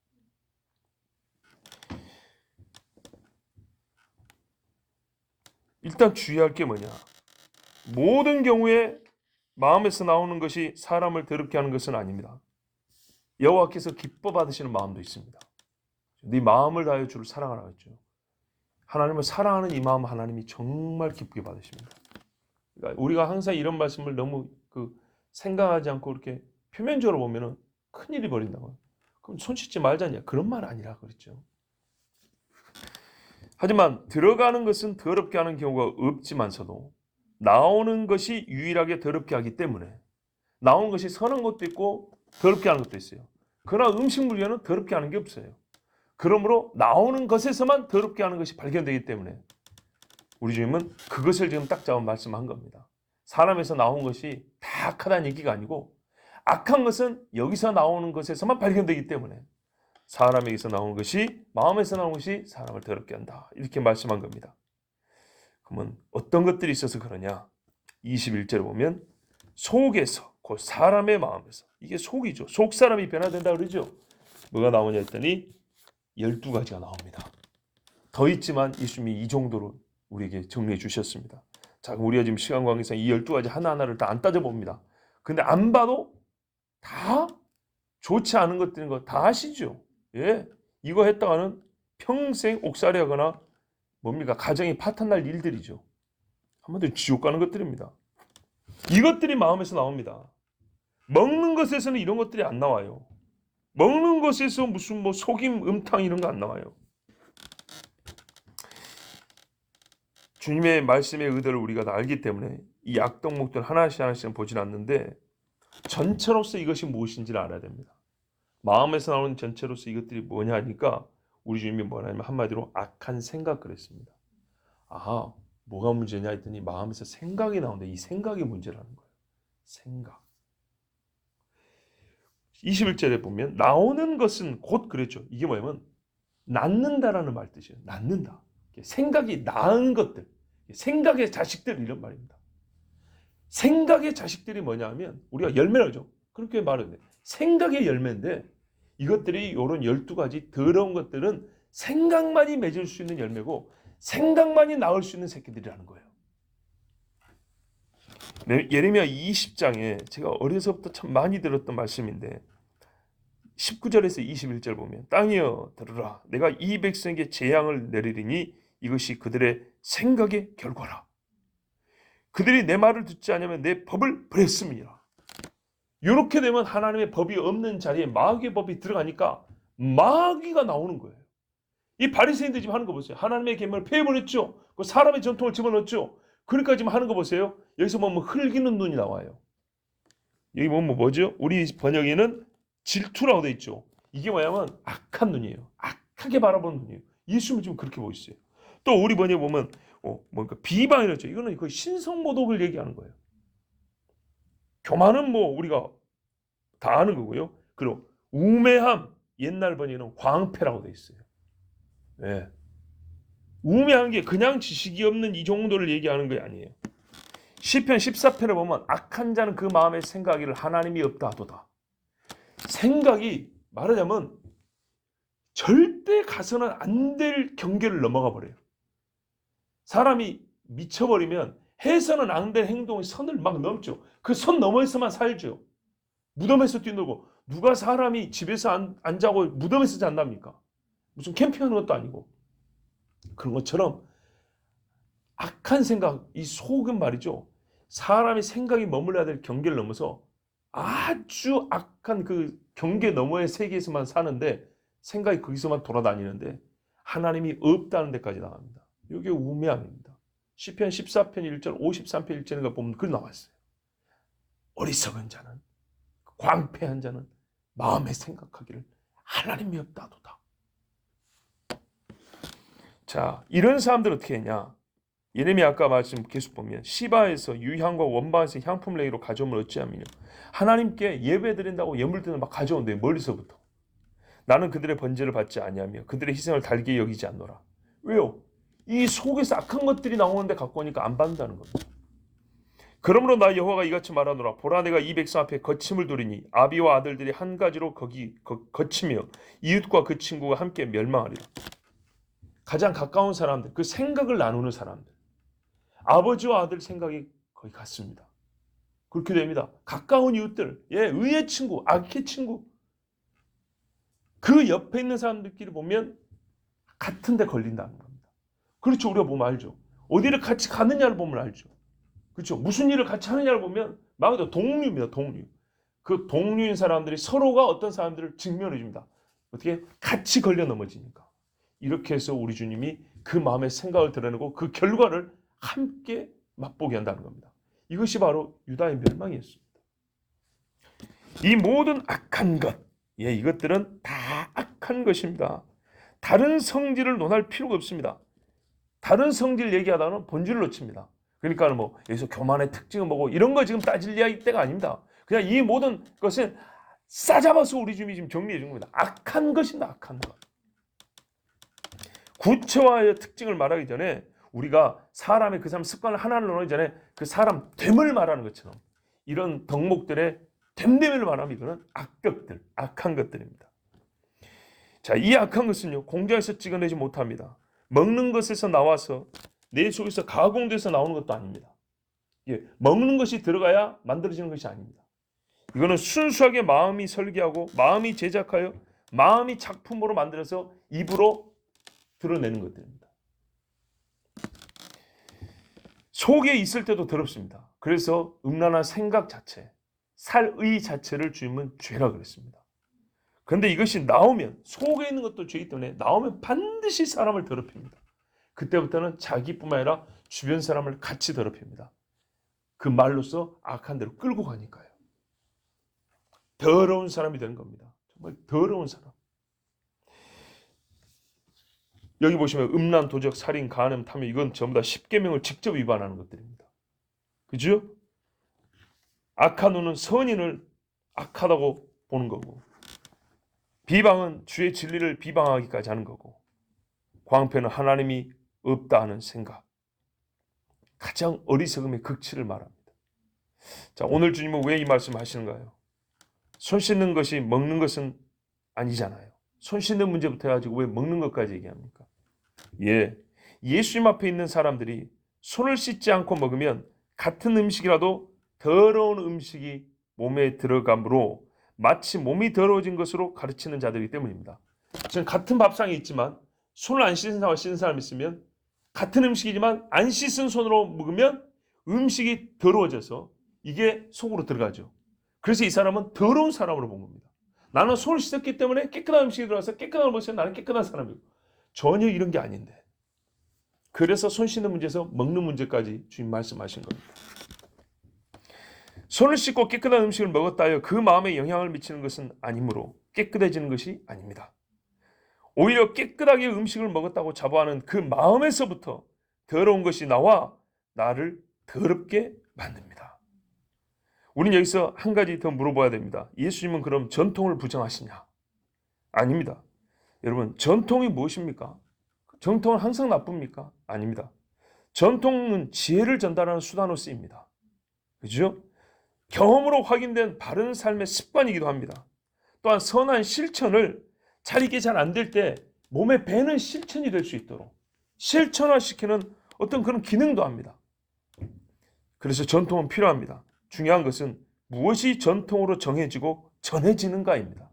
일단 주의할 게 뭐냐? 모든 경우에 마음에서 나오는 것이 사람을 더럽게 하는 것은 아닙니다. 여호와께서 기뻐 받으시는 마음도 있습니다. 네 마음을 다하여 주를 사랑하라 했죠. 하나님을 사랑하는 이 마음 하나님이 정말 기쁘게 받으십니다. 그러니까 우리가 항상 이런 말씀을 너무 생각하지 않고 이렇게 표면적으로 보면은 큰일이 벌인다고요. 그럼 손 씻지 말자냐? 그런 말 아니라 그랬죠. 하지만 들어가는 것은 더럽게 하는 경우가 없지만서도 나오는 것이 유일하게 더럽게 하기 때문에 나오는 것이 선한 것도 있고 더럽게 하는 것도 있어요. 그러나 음식물에는 더럽게 하는 게 없어요. 그러므로 나오는 것에서만 더럽게 하는 것이 발견되기 때문에 우리 주님은 그것을 지금 딱 잡아 말씀한 겁니다. 사람에서 나온 것이 다 악하다는 얘기가 아니고 악한 것은 여기서 나오는 것에서만 발견되기 때문에 사람에게서 나오는 것이 마음에서 나오는 것이 사람을 더럽게 한다. 이렇게 말씀한 겁니다. 그러면 어떤 것들이 있어서 그러냐? 21절에 보면 속에서 곧 사람의 마음에서 이게 속이죠. 속 사람이 변화된다 그러죠. 뭐가 나오냐 했더니 12가지가 나옵니다. 더 있지만 예수님이 이 정도로 우리에게 정리해 주셨습니다. 자, 우리가 지금 시간 관계상 이 12가지 하나하나를 다 안 따져봅니다. 근데 안 봐도 다 좋지 않은 것들인 거 다 아시죠? 예, 이거 했다가는 평생 옥살이하거나 뭡니까? 가정이 파탄날 일들이죠. 한마디로 지옥 가는 것들입니다. 이것들이 마음에서 나옵니다. 먹는 것에서는 이런 것들이 안 나와요. 먹는 것에서 무슨 뭐 속임, 음탕 이런 거 안 나와요. 주님의 말씀의 의도를 우리가 다 알기 때문에 이 약동목들 하나씩 하나씩 보진 않는데 전체로서 이것이 무엇인지를 알아야 됩니다. 마음에서 나오는 전체로서 이것들이 뭐냐 하니까 우리 주님이 뭐냐면 한마디로 악한 생각 그랬습니다. 아, 뭐가 문제냐 했더니 마음에서 생각이 나오는데 이 생각이 문제라는 거예요. 생각. 21절에 보면 나오는 것은 곧 그랬죠. 이게 뭐냐면 낳는다라는 말 뜻이에요. 낳는다. 생각이 낳은 것들, 생각의 자식들 이런 말입니다. 생각의 자식들이 뭐냐 하면 우리가 열매라죠. 그렇게 말하는데 생각의 열매인데 이것들이 이런 12가지 더러운 것들은 생각만이 맺을 수 있는 열매고 생각만이 낳을 수 있는 새끼들이라는 거예요. 예레미야 20장에 제가 어려서부터 참 많이 들었던 말씀인데 19절에서 21절 보면 땅이여 들으라 내가 이 백성에게 재앙을 내리리니 이것이 그들의 생각의 결과라. 그들이 내 말을 듣지 않으면 내 법을 버렸음이라. 이렇게 되면 하나님의 법이 없는 자리에 마귀의 법이 들어가니까 마귀가 나오는 거예요. 이 바리새인들 지금 하는 거 보세요. 하나님의 계명을 폐해버렸죠. 그 사람의 전통을 집어넣었죠. 그러니까 지금 하는 거 보세요. 여기서 보면 흘기는 눈이 나와요. 여기 보면 뭐죠? 우리 번역에는 질투라고 돼 있죠. 이게 뭐냐면 악한 눈이에요. 악하게 바라보는 눈이에요. 예수님은 지금 그렇게 보고 있어요. 또 우리 번역에 보면 뭔가 비방이랬죠. 이거는 거의 신성모독을 얘기하는 거예요. 교만은 뭐 우리가 다 아는 거고요. 그리고 우매함 옛날 번역에는 광패라고 돼 있어요. 네. 우매한 게 그냥 지식이 없는 이 정도를 얘기하는 게 아니에요. 시편 14편에 보면 악한 자는 그 마음에 생각하기를 하나님이 없다 하도다. 생각이 말하자면 절대 가서는 안 될 경계를 넘어가 버려요. 사람이 미쳐버리면 해서는 안 될 행동의 선을 막 넘죠. 그 선 너머에서만 살죠. 무덤에서 뛰놀고 누가 사람이 집에서 안 자고 무덤에서 잔답니까? 무슨 캠핑하는 것도 아니고. 그런 것처럼 악한 생각, 이 속은 말이죠. 사람의 생각이 머물러야 될 경계를 넘어서 아주 악한 그 경계 너머의 세계에서만 사는데 생각이 거기서만 돌아다니는데 하나님이 없다는 데까지 나갑니다. 이게 우매함입니다. 시편 14편 1절, 53편 1절인가 보면 그 나왔어요. 어리석은 자는, 광패한 자는 마음에 생각하기를 하나님이 없다도다. 자, 이런 사람들 어떻게 했냐? 예레미야 아까 말씀 계속 보면 시바에서 유향과 원바에서 향품 레이로 가져오면 어찌하며 하나님께 예배드린다고 예물들을 막 가져온대. 멀리서부터. 나는 그들의 번제를 받지 아니하며 그들의 희생을 달게 여기지 않노라. 왜요? 이 속에서 악한 것들이 나오는데 갖고 오니까 안 받는다는 겁니다. 그러므로 나 여호와가 이같이 말하노라. 보라 내가 이 백성 앞에 거침을 두리니 아비와 아들들이 한 가지로 거치며 이웃과 그 친구가 함께 멸망하리라. 가장 가까운 사람들, 그 생각을 나누는 사람들. 아버지와 아들 생각이 거의 같습니다. 그렇게 됩니다. 가까운 이웃들, 의의 친구, 악의 친구. 그 옆에 있는 사람들끼리 보면 같은 데 걸린다는 겁니다. 그렇죠. 우리가 보면 알죠. 어디를 같이 가느냐를 보면 알죠. 그렇죠. 무슨 일을 같이 하느냐를 보면 말 그대로 동류입니다. 동류. 그 동류인 사람들이 서로가 어떤 사람들을 직면해 줍니다. 어떻게? 같이 걸려 넘어지니까. 이렇게 해서 우리 주님이 그 마음의 생각을 드러내고 그 결과를 함께 맛보게 한다는 겁니다. 이것이 바로 유다의 멸망이었습니다. 이 모든 악한 것, 이것들은 다 악한 것입니다. 다른 성질을 논할 필요가 없습니다. 다른 성질 얘기하다는 본질을 놓칩니다. 그러니까 뭐 여기서 교만의 특징은 뭐고 이런 거 지금 따질 때가 아닙니다. 그냥 이 모든 것은 싸잡아서 우리 주님이 지금 정리해 준 겁니다. 악한 것입니다. 악한 것. 구체화의 특징을 말하기 전에 우리가 사람의 그 사람 습관을 하나를 나누기 전에 그 사람 됨을 말하는 것처럼 이런 덕목들의 됨됨을 말하면 이거는 악격들, 악한 것들입니다. 자, 이 악한 것은요 공장에서 찍어내지 못합니다. 먹는 것에서 나와서 내 속에서 가공돼서 나오는 것도 아닙니다. 먹는 것이 들어가야 만들어지는 것이 아닙니다. 이거는 순수하게 마음이 설계하고 마음이 제작하여 마음이 작품으로 만들어서 입으로 드러내는 것들입니다. 속에 있을 때도 더럽습니다. 그래서 음란한 생각 자체, 살의 자체를 주님은 죄라 그랬습니다. 그런데 이것이 나오면, 속에 있는 것도 죄이기 때문에 나오면 반드시 사람을 더럽힙니다. 그때부터는 자기뿐만 아니라 주변 사람을 같이 더럽힙니다. 그 말로써 악한 대로 끌고 가니까요. 더러운 사람이 되는 겁니다. 정말 더러운 사람. 여기 보시면 음란, 도적, 살인, 간음, 탐욕, 이건 전부 다 십계명을 직접 위반하는 것들입니다. 그죠? 악한 눈은 선인을 악하다고 보는 거고, 비방은 주의 진리를 비방하기까지 하는 거고, 광폐는 하나님이 없다 하는 생각. 가장 어리석음의 극치를 말합니다. 자, 오늘 주님은 왜 이 말씀 하시는가요? 손 씻는 것이 먹는 것은 아니잖아요. 손 씻는 문제부터 해가지고 왜 먹는 것까지 얘기합니까? 예, 예수님 앞에 있는 사람들이 손을 씻지 않고 먹으면 같은 음식이라도 더러운 음식이 몸에 들어가므로 마치 몸이 더러워진 것으로 가르치는 자들이기 때문입니다. 지금 같은 밥상이 있지만 손을 안 씻은 사람과 씻은 사람이 있으면 같은 음식이지만 안 씻은 손으로 먹으면 음식이 더러워져서 이게 속으로 들어가죠. 그래서 이 사람은 더러운 사람으로 본 겁니다. 나는 손을 씻었기 때문에 깨끗한 음식이 들어가서 깨끗한 걸 먹으면 나는 깨끗한 사람이고, 전혀 이런 게 아닌데. 그래서 손 씻는 문제에서 먹는 문제까지 주님 말씀하신 겁니다. 손을 씻고 깨끗한 음식을 먹었다 하여 그 마음에 영향을 미치는 것은 아니므로 깨끗해지는 것이 아닙니다. 오히려 깨끗하게 음식을 먹었다고 자부하는 그 마음에서부터 더러운 것이 나와 나를 더럽게 만듭니다. 우리는 여기서 한 가지 더 물어봐야 됩니다. 예수님은 그럼 전통을 부정하시냐? 아닙니다. 여러분, 전통이 무엇입니까? 전통은 항상 나쁩니까? 아닙니다. 전통은 지혜를 전달하는 수단으로 쓰입니다. 그죠? 경험으로 확인된 바른 삶의 습관이기도 합니다. 또한 선한 실천을 이게 잘 안 될 때 몸에 배는 실천이 될 수 있도록 실천화시키는 어떤 그런 기능도 합니다. 그래서 전통은 필요합니다. 중요한 것은 무엇이 전통으로 정해지고 전해지는가입니다.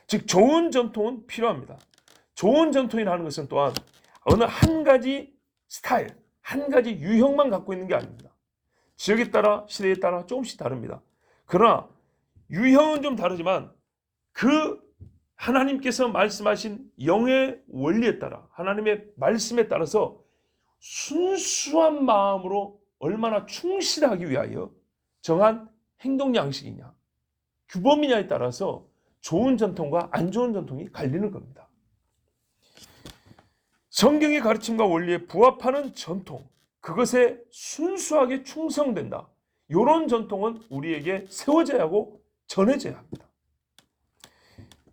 즉 좋은 전통은 필요합니다. 좋은 전통이라는 것은 또한 어느 한 가지 스타일, 한 가지 유형만 갖고 있는 게 아닙니다. 지역에 따라, 시대에 따라 조금씩 다릅니다. 그러나 유형은 좀 다르지만 그 하나님께서 말씀하신 영의 원리에 따라, 하나님의 말씀에 따라서 순수한 마음으로 얼마나 충실하기 위하여 정한 행동 양식이냐, 규범이냐에 따라서 좋은 전통과 안 좋은 전통이 갈리는 겁니다. 성경의 가르침과 원리에 부합하는 전통, 그것에 순수하게 충성된다. 이런 전통은 우리에게 세워져야 하고 전해져야 합니다.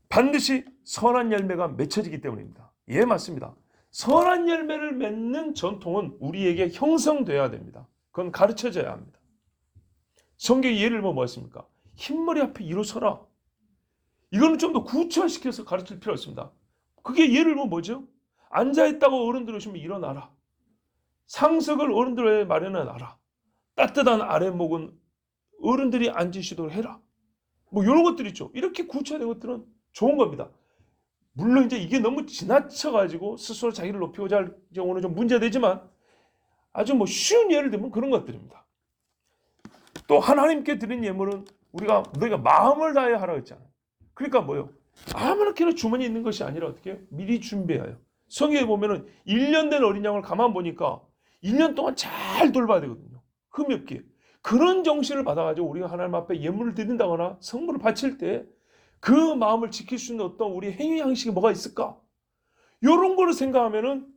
반드시 선한 열매가 맺혀지기 때문입니다. 예, 맞습니다. 선한 열매를 맺는 전통은 우리에게 형성돼야 됩니다. 그건 가르쳐져야 합니다. 성경의 예를 보면 뭐였습니까? 흰머리 앞에 일어서라. 이거는 좀 더 구체화시켜서 가르칠 필요가 있습니다. 그게 예를 보면 뭐죠? 앉아있다고 어른들 오시면 일어나라. 상석을 어른들에 마련해 놔라. 따뜻한 아랫목은 어른들이 앉으시도록 해라. 뭐 이런 것들 있죠. 이렇게 구체화된 것들은 좋은 겁니다. 물론 이제 이게 너무 지나쳐가지고 스스로 자기를 높이고자 할 경우는 좀 문제되지만 아주 뭐 쉬운 예를 들면 그런 것들입니다. 또 하나님께 드린 예물은 우리가 너희가 마음을 다해 하라고 했잖아요. 그러니까 뭐요? 아무렇게나 주머니에 있는 것이 아니라 어떻게 해요? 미리 준비해요. 성경에 보면은 1년 된 어린 양을 가만 보니까 1년 동안 잘 돌봐야 되거든요. 흠이 없게. 그런 정신을 받아가지고 우리가 하나님 앞에 예물을 드린다거나 성물을 바칠 때 그 마음을 지킬 수 있는 어떤 우리 행위 양식이 뭐가 있을까? 이런 거를 생각하면은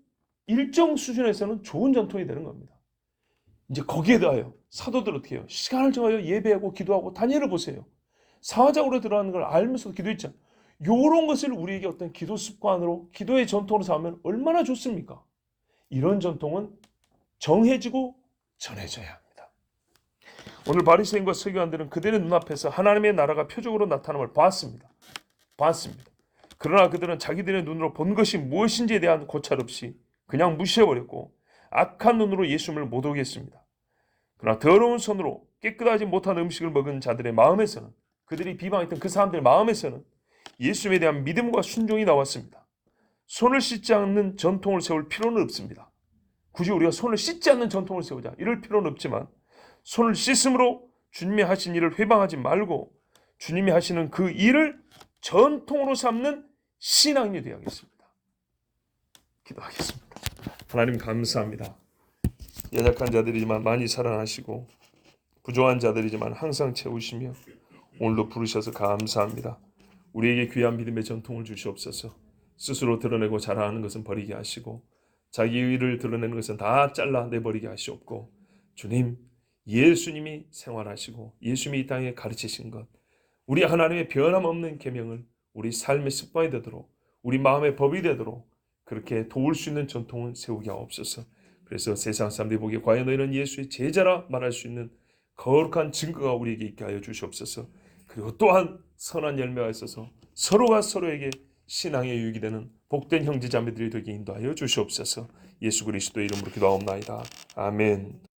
일정 수준에서는 좋은 전통이 되는 겁니다. 이제 거기에 대하여 사도들 어떻게 해요? 시간을 정하여 예배하고 기도하고 다니엘을 보세요. 사화작으로 들어가는 걸 알면서도 기도했잖아요. 이런 것을 우리에게 어떤 기도 습관으로, 기도의 전통으로 삼으면 얼마나 좋습니까? 이런 전통은 정해지고 전해져야 합니다. 오늘 바리새인과 서기관들은 그들의 눈앞에서 하나님의 나라가 표적으로 나타남을 봤습니다. 그러나 그들은 자기들의 눈으로 본 것이 무엇인지에 대한 고찰 없이 그냥 무시해버렸고 악한 눈으로 예수님을 못 오게 했습니다. 그러나 더러운 손으로 깨끗하지 못한 음식을 먹은 자들의 마음에서는, 그들이 비방했던 그 사람들의 마음에서는 예수님에 대한 믿음과 순종이 나왔습니다. 손을 씻지 않는 전통을 세울 필요는 없습니다. 굳이 우리가 손을 씻지 않는 전통을 세우자 이럴 필요는 없지만 손을 씻음으로 주님이 하신 일을 회방하지 말고 주님이 하시는 그 일을 전통으로 삼는 신앙인이 되어야겠습니다. 기도하겠습니다. 하나님 감사합니다. 연약한 자들이지만 많이 사랑하시고 부족한 자들이지만 항상 채우시며 오늘도 부르셔서 감사합니다. 우리에게 귀한 믿음의 전통을 주시옵소서. 스스로 드러내고 자랑하는 것은 버리게 하시고 자기 의를 드러내는 것은 다 잘라내버리게 하시옵고 주님, 예수님이 생활하시고 예수님이 이 땅에 가르치신 것 우리 하나님의 변함없는 계명을 우리 삶의 습관이 되도록 우리 마음의 법이 되도록 그렇게 도울 수 있는 전통을 세우게 하옵소서. 그래서 세상 사람들이 보기에 과연 너희는 예수의 제자라 말할 수 있는 거룩한 증거가 우리에게 있게 하여 주시옵소서. 그리고 또한 선한 열매가 있어서 서로가 서로에게 신앙의 유익이 되는 복된 형제자매들이 되게 인도하여 주시옵소서. 예수 그리스도의 이름으로 기도하옵나이다. 아멘.